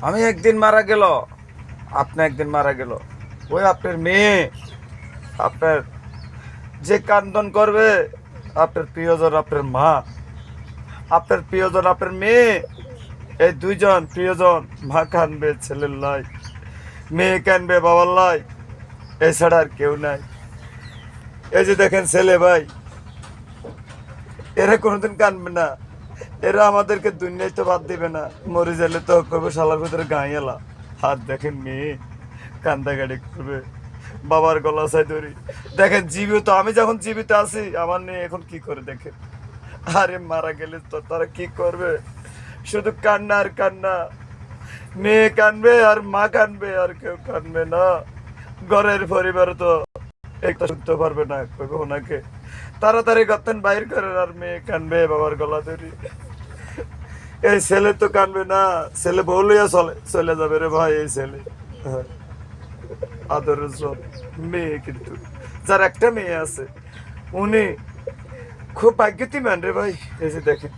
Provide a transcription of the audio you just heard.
আমি একদিন মারা গেল, আপনি একদিন মারা গেল, ওই আপনার মেয়ে, আপনার যে কান্দন করবে, আপনার প্রিয়জন, আপনার মা, আপনার প্রিয়জন, আপনার মেয়ে, এই দুইজন প্রিয়জন, মা কানবে ছেলের লাই, মেয়ে কানবে বাবার লাই, এছাড়া আর কেউ নাই। এই যে দেখেন ছেলে ভাই, এরা কোনোদিন কানবে না, এরা আমাদেরকে দুনিয়ায় তো বাদ দিবে না, মরে গেলে তো করবে শালার ভিতরে গাঁ এলা। হাত দেখেন মেয়ে কান্দাকাটি করবে, বাবার গলা চাই ধরি। দেখেন জীবিত, আমি যখন জীবিত আছি আমার মেয়ে এখন কি করে দেখেন। আরে মারা গেলে তো তারা কি করবে, শুধু কান্না আর কান্না। মেয়ে কানবে আর মা কানবে, আর কেউ কানবে না। ঘরের পরিবার তো একটা শুনতে পারবে না, কইবে ওনাকে তাড়াতাড়ি গর্তেন বাইর করে, আর মেয়ে কানবে বাবার গলা ধরি। এই ছেলে তো কানবে না, ছেলে বউ লইয়া চলে যাবে রে ভাই। এই ছেলে আদরের জন, মেয়ে কিন্তু যার একটা মেয়ে আছে উনি খুব ভাগ্যতিমান রে ভাই। এই যে দেখেন